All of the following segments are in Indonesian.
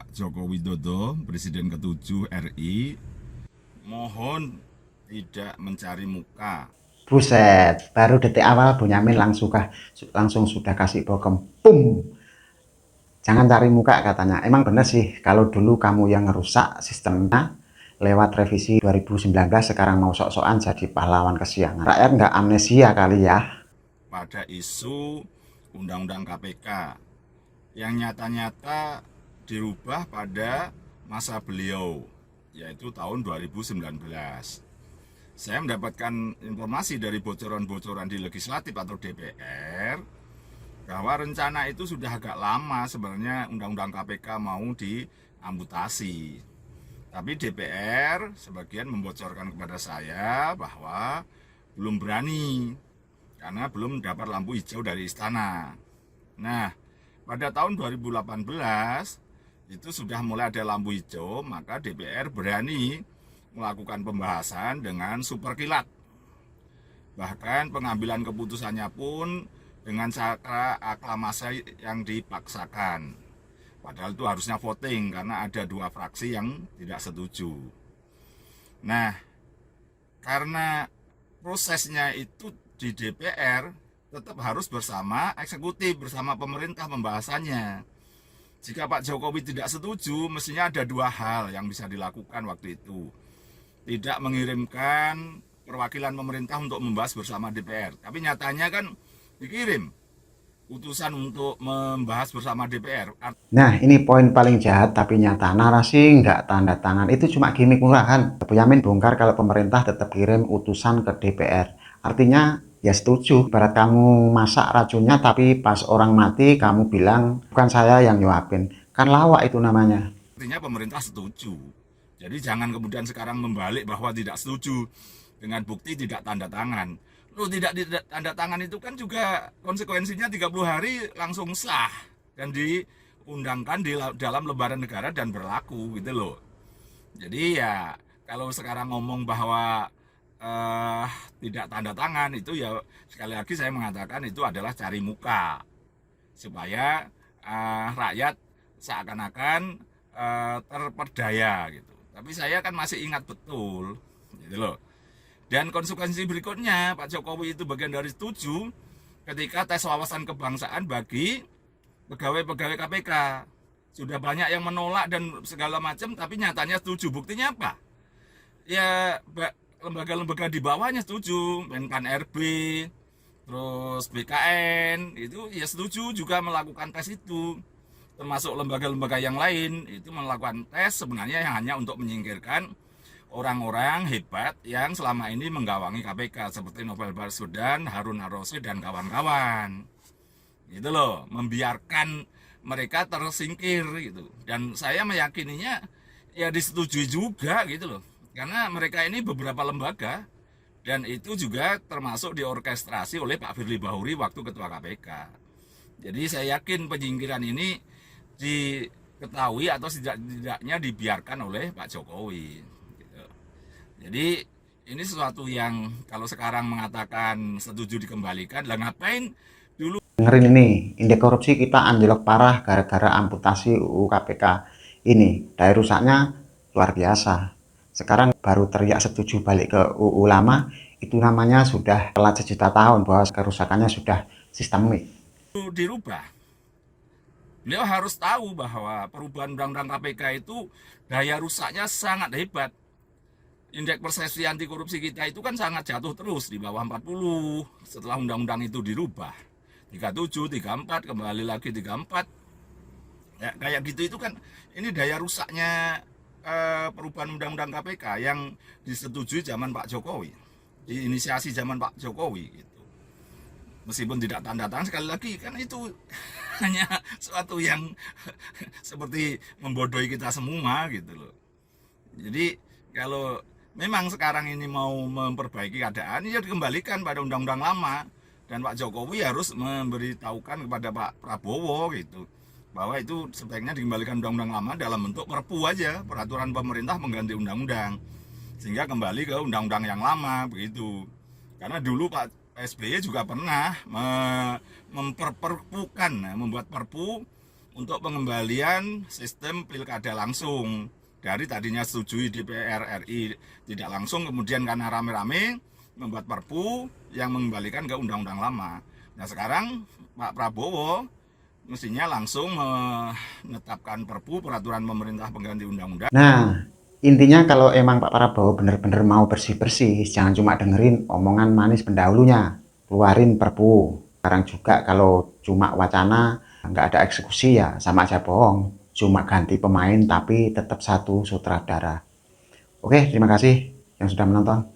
Pak Joko Widodo, Presiden ke-7 RI, mohon tidak mencari muka. Buset, baru detik awal Bonyamin langsung sudah kasih bokem. Pum. Jangan cari muka katanya. Emang bener sih kalau dulu kamu yang ngerusak sistemnya lewat revisi 2019 sekarang mau sok-sokan jadi pahlawan kesiangan. Rakyat nggak amnesia kali ya. Pada isu Undang-Undang KPK yang nyata-nyata dirubah pada masa beliau, yaitu tahun 2019. Saya mendapatkan informasi dari bocoran-bocoran di legislatif atau DPR bahwa rencana itu sudah agak lama sebenarnya Undang-Undang KPK mau diamputasi. Tapi DPR sebagian membocorkan kepada saya bahwa belum berani karena belum dapat lampu hijau dari istana. Nah, pada tahun 2018 itu sudah mulai ada lampu hijau, maka DPR berani melakukan pembahasan dengan super kilat. Bahkan pengambilan keputusannya pun dengan cara aklamasi yang dipaksakan. Padahal itu harusnya voting karena ada 2 fraksi yang tidak setuju. Nah, karena prosesnya itu di DPR tetap harus bersama eksekutif, bersama pemerintah pembahasannya. Jika Pak Jokowi tidak setuju, mestinya ada 2 hal yang bisa dilakukan waktu itu. Tidak mengirimkan perwakilan pemerintah untuk membahas bersama DPR. Tapi nyatanya kan dikirim utusan untuk membahas bersama DPR. Nah, ini poin paling jahat tapi nyata. Narasi nggak tanda tangan. Itu cuma gimmick murahan. Bonyamin bongkar kalau pemerintah tetap kirim utusan ke DPR. Artinya, ya setuju. Ibarat kamu masak racunnya tapi pas orang mati kamu bilang, bukan saya yang nyuapin. Kan lawak itu namanya. Artinya pemerintah setuju. Jadi jangan kemudian sekarang membalik bahwa tidak setuju dengan bukti tidak tanda tangan. Loh, tidak tanda tangan itu kan juga konsekuensinya 30 hari langsung sah dan diundangkan di dalam lembaran negara dan berlaku gitu loh. Jadi ya kalau sekarang ngomong bahwa eh, tidak tanda tangan itu ya sekali lagi saya mengatakan itu adalah cari muka supaya rakyat seakan-akan terperdaya gitu. Tapi saya kan masih ingat betul gitu loh. Dan konsekuensi berikutnya, Pak Jokowi itu bagian dari setuju ketika tes wawasan kebangsaan bagi pegawai-pegawai KPK. Sudah banyak yang menolak dan segala macam, tapi nyatanya setuju. Buktinya apa? Ya, lembaga-lembaga di bawahnya setuju. Menpan RB, terus BKN, itu ya setuju juga melakukan tes itu. Termasuk lembaga-lembaga yang lain, itu melakukan tes sebenarnya yang hanya untuk menyingkirkan orang-orang hebat yang selama ini menggawangi KPK seperti Novel Baswedan, Harun Ar-Rasyid dan kawan-kawan. Gitu loh, membiarkan mereka tersingkir gitu. Dan saya meyakininya ya disetujui juga gitu loh. Karena mereka ini beberapa lembaga dan itu juga termasuk diorkestrasi oleh Pak Firly Bahuri waktu ketua KPK. Jadi saya yakin penyingkiran ini diketahui atau setidaknya dibiarkan oleh Pak Jokowi. Jadi ini sesuatu yang kalau sekarang mengatakan setuju dikembalikan, lah ngapain dulu? Dengerin ini, indeks korupsi kita anjlok parah gara-gara amputasi UU KPK. Ini, daya rusaknya luar biasa. Sekarang baru teriak setuju balik ke UU lama, itu namanya sudah telat sejuta tahun bahwa kerusakannya sudah sistemik. Dirubah. Beliau harus tahu bahwa perubahan undang-undang KPK itu daya rusaknya sangat hebat. Indeks persepsi anti korupsi kita itu kan sangat jatuh terus di bawah 40 setelah undang-undang itu dirubah. 37, 34, kembali lagi 34. Ya, kayak gitu itu kan ini daya rusaknya perubahan undang-undang KPK yang disetujui zaman Pak Jokowi. Diinisiasi zaman Pak Jokowi gitu. Meskipun tidak tanda tangan sekali lagi kan itu hanya suatu yang seperti membodohi kita semua gitu loh. Jadi kalau memang sekarang ini mau memperbaiki keadaan, ya dikembalikan pada undang-undang lama dan Pak Jokowi harus memberitahukan kepada Pak Prabowo gitu bahwa itu sebaiknya dikembalikan undang-undang lama dalam bentuk perpu aja, peraturan pemerintah mengganti undang-undang sehingga kembali ke undang-undang yang lama begitu. Karena dulu Pak SBY juga pernah memperpukan, membuat perpu untuk pengembalian sistem pilkada langsung. Dari tadinya setujui DPR RI tidak langsung, kemudian karena rame-rame membuat perpu yang mengembalikan ke undang-undang lama. Nah sekarang Pak Prabowo mestinya langsung menetapkan perpu peraturan pemerintah pengganti undang-undang. Nah, intinya kalau emang Pak Prabowo bener-bener mau bersih-bersih, jangan cuma dengerin omongan manis pendahulunya, keluarin perpu. Sekarang juga kalau cuma wacana, nggak ada eksekusi ya sama aja bohong. Cuma ganti pemain tapi tetap satu sutradara. Oke, terima kasih yang sudah menonton.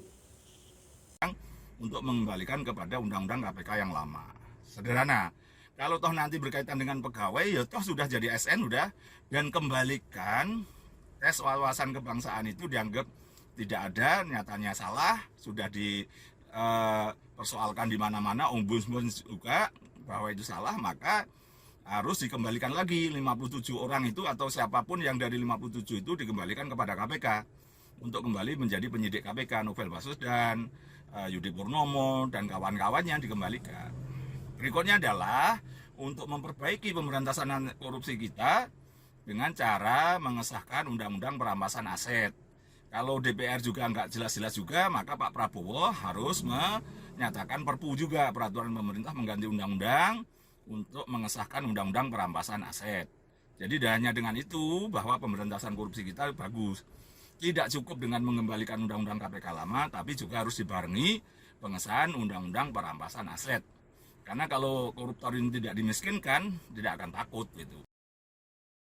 Untuk mengembalikan kepada undang-undang KPK yang lama. Sederhana. Kalau toh nanti berkaitan dengan pegawai, ya toh sudah jadi ASN udah, dan kembalikan tes wawasan kebangsaan itu dianggap tidak ada, nyatanya salah, sudah dipersoalkan di mana-mana, ombudsman juga bahwa itu salah, maka harus dikembalikan lagi 57 orang itu atau siapapun yang dari 57 itu dikembalikan kepada KPK untuk kembali menjadi penyidik KPK, Novel Baswedan, Yudi Purnomo dan kawan-kawannya dikembalikan. Berikutnya adalah untuk memperbaiki pemberantasan korupsi kita dengan cara mengesahkan undang-undang perampasan aset. Kalau DPR juga nggak jelas-jelas juga, maka Pak Prabowo harus menyatakan perpu juga, peraturan pemerintah mengganti undang-undang untuk mengesahkan undang-undang perampasan aset. Jadi hanya dengan itu bahwa pemberantasan korupsi kita bagus. Tidak cukup dengan mengembalikan undang-undang KPK lama, tapi juga harus dibarengi pengesahan undang-undang perampasan aset. Karena kalau koruptor ini tidak dimiskinkan, tidak akan takut gitu.